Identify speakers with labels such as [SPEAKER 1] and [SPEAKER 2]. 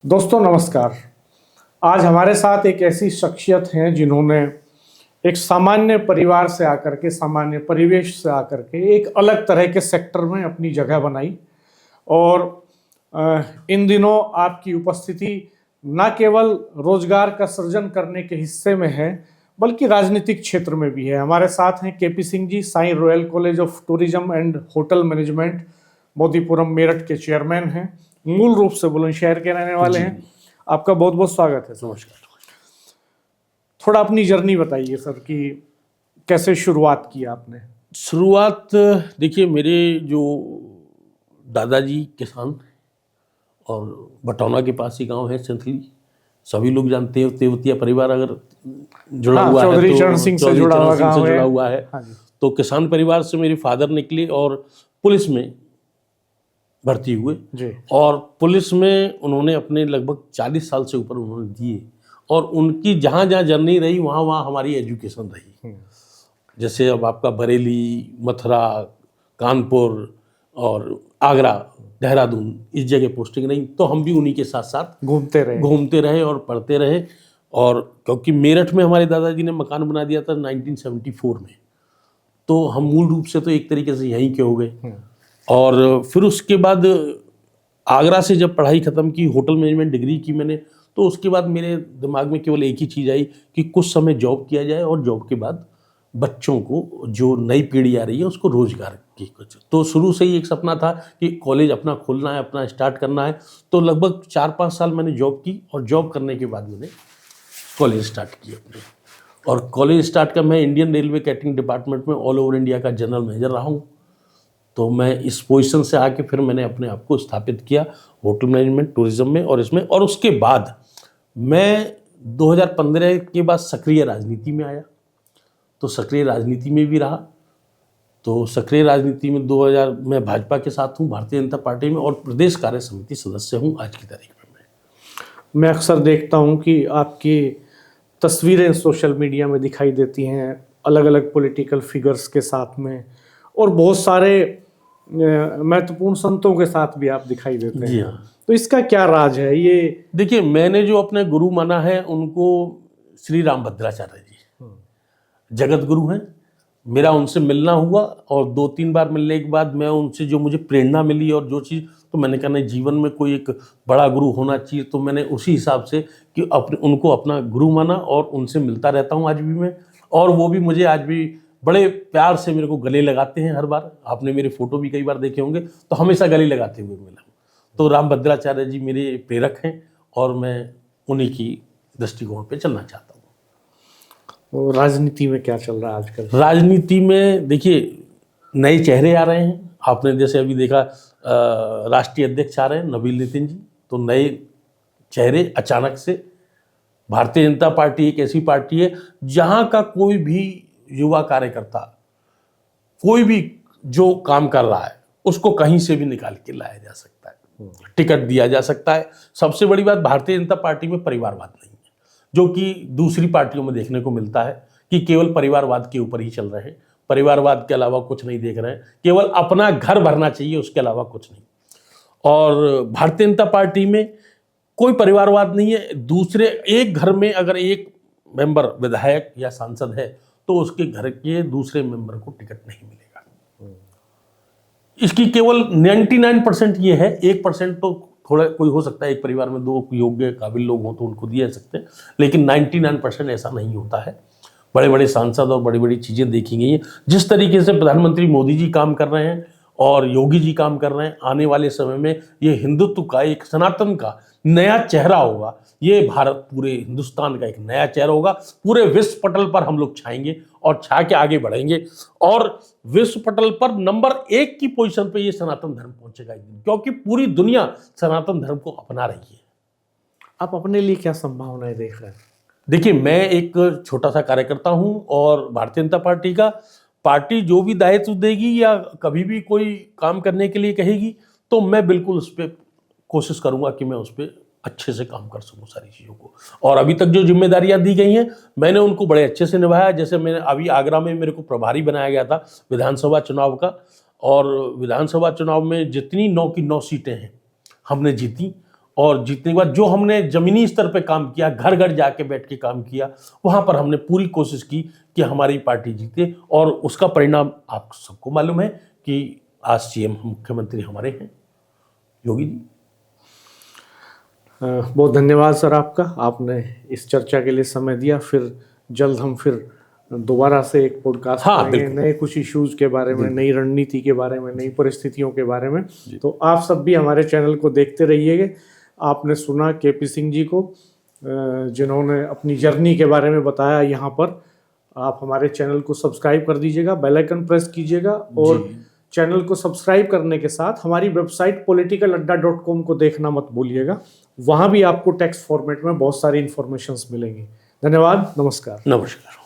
[SPEAKER 1] दोस्तों नमस्कार। आज हमारे साथ एक ऐसी शख्सियत हैं जिन्होंने एक सामान्य परिवार से आकर के, सामान्य परिवेश से आकर के एक अलग तरह के सेक्टर में अपनी जगह बनाई और इन दिनों आपकी उपस्थिति न केवल रोजगार का सृजन करने के हिस्से में है बल्कि राजनीतिक क्षेत्र में भी है। हमारे साथ हैं KP Singh ji, Sai royal college of tourism and hotel management, Motipuram, Meerut के चेयरमैन हैं। मूल रूप से बुलंदशहर के रहने वाले हैं। आपका बहुत बहुत स्वागत है। नमस्कार। थोड़ा अपनी जर्नी बताइए सर कि कैसे शुरुआत की आपने।
[SPEAKER 2] शुरुआत देखिए, मेरे जो दादाजी किसान और बटौना के पास ही गांव है सिंथली, सभी लोग जानते हैं। तेवतिया परिवार अगर जुड़ा हुआ है
[SPEAKER 1] चौधरी चरण सिंह से जुड़ा
[SPEAKER 2] हुआ है। तो किसान परिवार से मेरे फादर निकले और पुलिस में भर्ती हुए जी। और पुलिस में उन्होंने अपने लगभग 40 साल से ऊपर उन्होंने दिए और उनकी जहाँ जहाँ जर्नी रही वहाँ वहाँ हमारी एजुकेशन रही। जैसे अब आपका बरेली, मथुरा, कानपुर और आगरा, देहरादून, इस जगह पोस्टिंग रही, तो हम भी उन्हीं के साथ साथ घूमते रहे और पढ़ते रहे। और क्योंकि मेरठ में हमारे दादाजी ने मकान बना दिया था 1974 में, तो हम मूल रूप से तो एक तरीके से यहीं के हो गए। और फिर उसके बाद आगरा से जब पढ़ाई ख़त्म की, होटल मैनेजमेंट डिग्री की मैंने, तो उसके बाद मेरे दिमाग में केवल एक ही चीज़ आई कि कुछ समय जॉब किया जाए और जॉब के बाद बच्चों को, जो नई पीढ़ी आ रही है, उसको रोज़गार की कुछ। तो शुरू से ही एक सपना था कि कॉलेज अपना खोलना है, अपना स्टार्ट करना है। तो लगभग 4-5 साल मैंने जॉब की और जॉब करने के बाद मैंने कॉलेज स्टार्ट की अपने। और कॉलेज स्टार्ट कर मैं इंडियन रेलवे कैटरिंग डिपार्टमेंट में ऑल ओवर इंडिया का जनरल मैनेजर रहा हूँ। तो मैं इस पोजीशन से आके फिर मैंने अपने आप को स्थापित किया होटल मैनेजमेंट, टूरिज्म में और इसमें। और उसके बाद मैं 2015 के बाद सक्रिय राजनीति में आया। तो सक्रिय राजनीति में भी रहा। तो सक्रिय राजनीति में 2000 मैं भाजपा के साथ हूँ, भारतीय जनता पार्टी में, और प्रदेश कार्य समिति सदस्य हूँ आज की तारीख में।
[SPEAKER 1] मैं अक्सर देखता हूँ कि आपकी तस्वीरें सोशल मीडिया में दिखाई देती हैं अलग अलग पॉलिटिकल फिगर्स के साथ में, और बहुत सारे महत्वपूर्ण संतों के साथ भी आप दिखाई देते हैं।
[SPEAKER 2] जी हाँ।
[SPEAKER 1] तो इसका क्या राज है? ये
[SPEAKER 2] देखिए, मैंने जो अपने गुरु माना है उनको श्री रामभद्राचार्य जी जगत गुरु हैं। मेरा उनसे मिलना हुआ और 2-3 बार मिलने के बाद मैं उनसे जो मुझे प्रेरणा मिली और जो चीज़, तो मैंने कहा नहीं, जीवन में कोई एक बड़ा गुरु होना चाहिए। तो मैंने उसी हिसाब से कि उनको अपना गुरु माना और उनसे मिलता रहता हूँ आज भी मैं। और वो भी मुझे आज भी बड़े प्यार से मेरे को गले लगाते हैं हर बार। आपने मेरे फोटो भी कई बार देखे होंगे, तो हमेशा गले लगाते हुए मिला। तो रामभद्राचार्य जी मेरे प्रेरक हैं और मैं उन्हीं की दृष्टिकोण पे चलना चाहता हूँ।
[SPEAKER 1] राजनीति में क्या चल रहा है आजकल?
[SPEAKER 2] राजनीति में देखिए, नए चेहरे आ रहे हैं। आपने जैसे अभी देखा राष्ट्रीय अध्यक्ष आ रहे हैं नवीन नितिन जी, तो नए चेहरे अचानक से। भारतीय जनता पार्टी एक ऐसी पार्टी है जहाँ का कोई भी युवा कार्यकर्ता, कोई भी जो काम कर रहा है, उसको कहीं से भी निकाल के लाया जा सकता है, टिकट दिया जा सकता है। सबसे बड़ी बात, भारतीय जनता पार्टी में परिवारवाद नहीं है, जो कि दूसरी पार्टियों में देखने को मिलता है कि केवल परिवारवाद के ऊपर ही चल रहे हैं, परिवारवाद के अलावा कुछ नहीं देख रहे हैं, केवल अपना घर भरना चाहिए, उसके अलावा कुछ नहीं। और भारतीय जनता पार्टी में कोई परिवारवाद नहीं है। दूसरे एक घर में अगर एक मेंबर विधायक या सांसद है तो उसके घर के दूसरे मेंबर को टिकट नहीं मिलेगा। इसकी केवल 99% ये है, 1% तो थोड़ा कोई हो सकता है, एक परिवार में 2 योग्य काबिल लोग हों तो उनको दिए जा सकते हैं, लेकिन 99% ऐसा नहीं होता है। बड़े बड़े सांसद और बड़ी बड़ी चीज़ें देखी गई हैं। जिस तरीके से प्रधानमंत्री मोदी जी काम कर रहे हैं और योगी जी काम कर रहे हैं, आने वाले समय में ये हिंदुत्व का, एक सनातन का नया चेहरा होगा। ये भारत, पूरे हिंदुस्तान का एक नया चेहरा होगा। पूरे विश्व पटल पर हम लोग छाएंगे और छा के आगे बढ़ेंगे और विश्व पटल पर नंबर 1 की पोजीशन पे ये सनातन धर्म पहुंचेगा एक दिन, क्योंकि पूरी दुनिया सनातन धर्म को अपना रही है।
[SPEAKER 1] आप अपने लिए क्या संभावनाएं देख रहे हैं?
[SPEAKER 2] देखिए, मैं एक छोटा सा कार्यकर्ता हूं और भारतीय जनता पार्टी का, पार्टी जो भी दायित्व देगी या कभी भी कोई काम करने के लिए कहेगी, तो मैं बिल्कुल उस पर कोशिश करूंगा कि मैं उस पर अच्छे से काम कर सकूं सारी चीज़ों को। और अभी तक जो जिम्मेदारियां दी गई हैं, मैंने उनको बड़े अच्छे से निभाया। जैसे मैंने अभी आगरा में, मेरे को प्रभारी बनाया गया था विधानसभा चुनाव का, और विधानसभा चुनाव में जितनी 9 की 9 सीटें हैं हमने जीती। और जीतने के बाद जो हमने जमीनी स्तर पे काम किया, घर घर जाके बैठ के काम किया, वहां पर हमने पूरी कोशिश की कि हमारी पार्टी जीते। और उसका परिणाम आप सबको मालूम है कि आज सीएम मुख्यमंत्री हमारे हैं, योगी जी।
[SPEAKER 1] बहुत धन्यवाद सर आपका, आपने इस चर्चा के लिए समय दिया। फिर जल्द हम फिर दोबारा से एक पॉडकास्ट करेंगे, नए कुछ इश्यूज के बारे में, नई रणनीति के बारे में, नई परिस्थितियों के बारे में। तो आप सब भी हमारे चैनल को देखते रहिएगा। आपने सुना केपी सिंह जी को, जिन्होंने अपनी जर्नी के बारे में बताया यहाँ पर। आप हमारे चैनल को सब्सक्राइब कर दीजिएगा, बेल आइकन प्रेस कीजिएगा, और चैनल को सब्सक्राइब करने के साथ हमारी वेबसाइट politicalaड्डा.com को देखना मत भूलिएगा। वहाँ भी आपको टेक्स्ट फॉर्मेट में बहुत सारी इन्फॉर्मेशंस मिलेंगी। धन्यवाद, नमस्कार।
[SPEAKER 2] नमस्कार।